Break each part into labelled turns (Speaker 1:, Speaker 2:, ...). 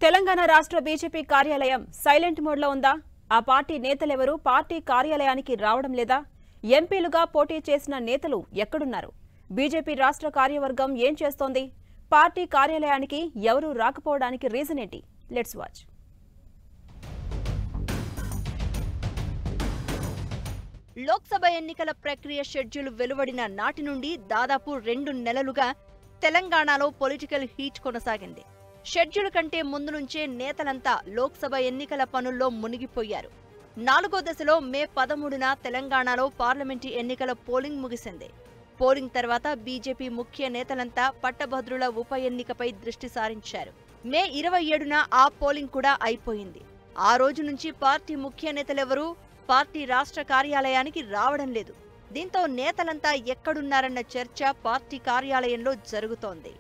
Speaker 1: తెలంగాణ రాష్ట్ర బీజేపీ కార్యాలయం సైలెంట్ మోడ్లో ఉందా? ఆ పార్టీ నేతలెవరూ పార్టీ కార్యాలయానికి రావడం లేదా? ఎంపీలుగా పోటీ చేసిన నేతలు ఎక్కడున్నారు? బీజేపీ రాష్ట్ర కార్యవర్గం ఏం చేస్తోంది? పార్టీ కార్యాలయానికి ఎవరూ రాకపోవడానికి రీజన్ ఏంటి? Let's watch.
Speaker 2: లోక్సభ ఎన్నికల ప్రక్రియ షెడ్యూల్ వెలువడిన నాటి నుండి దాదాపు 2 నెలలుగా తెలంగాణలో పొలిటికల్ హీట్ కొనసాగింది. షెడ్యూల్ కంటే ముందు నుంచే నేతలంతా లోక్సభ ఎన్నికల పనుల్లో మునిగిపోయారు. 4వ దశలో మే 13న తెలంగాణలో పార్లమెంటు ఎన్నికల పోలింగ్ ముగిసింది. పోలింగ్ తర్వాత బీజేపీ ముఖ్య నేతలంతా పట్టభద్రుల ఉప ఎన్నికపై దృష్టి సారించారు. మే 27న ఆ పోలింగ్ కూడా అయిపోయింది. ఆ రోజు నుంచి పార్టీ ముఖ్య నేతలెవరూ పార్టీ రాష్ట్ర కార్యాలయానికి రావడం లేదు. దీంతో నేతలంతా ఎక్కడున్నారన్న చర్చ పార్టీ కార్యాలయంలో జరుగుతోంది.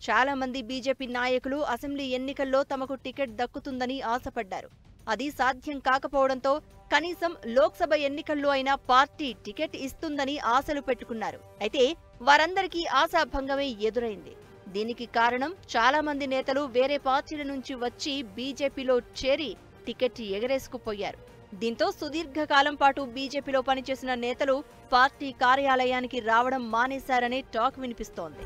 Speaker 2: చాలా మంది బీజేపీ నాయకులు అసెంబ్లీ ఎన్నికల్లో తమకు టికెట్ దక్కుతుందని ఆశపడ్డారు. అది సాధ్యం కాకపోవడంతో కనీసం లోక్సభ ఎన్నికల్లో అయినా పార్టీ టికెట్ ఇస్తుందని ఆశలు పెట్టుకున్నారు. అయితే వారందరికీ ఆశాభంగమే ఎదురైంది. దీనికి కారణం చాలా మంది నేతలు వేరే పార్టీల నుంచి వచ్చి బీజేపీలో చేరి టికెట్ ఎగరేసుకుపోయారు. దీంతో సుదీర్ఘకాలం పాటు బీజేపీలో పనిచేసిన నేతలు పార్టీ కార్యాలయానికి రావడం మానేశారనే టాక్ వినిపిస్తోంది.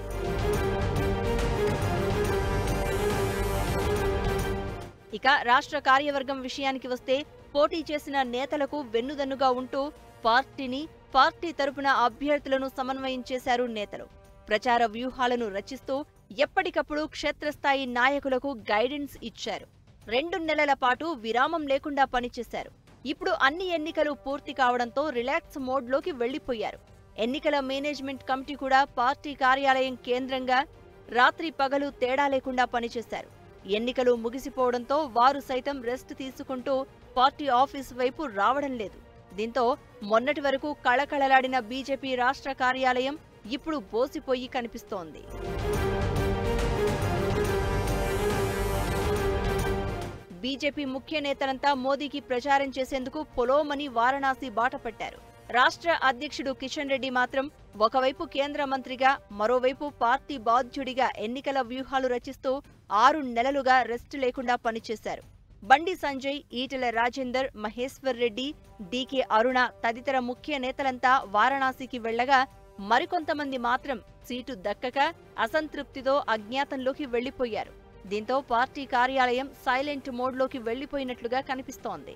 Speaker 2: ఇక రాష్ట్ర కార్యవర్గం విషయానికి వస్తే పోటీ చేసిన నేతలకు వెన్నుదన్నుగా ఉంటూ పార్టీ తరపున అభ్యర్థులను సమన్వయం చేశారు నేతలు. ప్రచార వ్యూహాలను రచిస్తూ ఎప్పటికప్పుడు క్షేత్రస్థాయి నాయకులకు గైడెన్స్ ఇచ్చారు. 2 నెలల పాటు విరామం లేకుండా పనిచేశారు. ఇప్పుడు అన్ని ఎన్నికలు పూర్తి కావడంతో రిలాక్స్ మోడ్లోకి వెళ్లిపోయారు. ఎన్నికల మేనేజ్మెంట్ కమిటీ కూడా పార్టీ కార్యాలయం కేంద్రంగా రాత్రి పగలు తేడా లేకుండా పనిచేశారు. ఎన్నికలు ముగిసిపోవడంతో వారు సైతం రెస్ట్ తీసుకుంటూ పార్టీ ఆఫీస్ వైపు రావడం లేదు. దీంతో మొన్నటి వరకు కళకళలాడిన బీజేపీ రాష్ట్ర కార్యాలయం ఇప్పుడు బోసిపోయి కనిపిస్తోంది. బీజేపీ ముఖ్య నేతలంతా మోదీకి ప్రచారం చేసేందుకు పొలోమని వారణాసి బాట పట్టారు. రాష్ట్ర అధ్యక్షుడు కిషన్ రెడ్డి మాత్రం ఒకవైపు కేంద్ర మంత్రిగా మరోవైపు పార్టీ బాధ్యుడిగా ఎన్నికల వ్యూహాలు రచిస్తూ 6 నెలలుగా రెస్ట్ లేకుండా పనిచేశారు. బండి సంజయ్, ఈటెల రాజేందర్, మహేశ్వర్ రెడ్డి, డీకే అరుణ తదితర ముఖ్య నేతలంతా వారణాసికి వెళ్లగా మరికొంతమంది మాత్రం సీటు దక్కక అసంతృప్తితో అజ్ఞాతంలోకి వెళ్లిపోయారు. దీంతో పార్టీ కార్యాలయం సైలెంట్ మోడ్లోకి వెళ్లిపోయినట్లుగా కనిపిస్తోంది.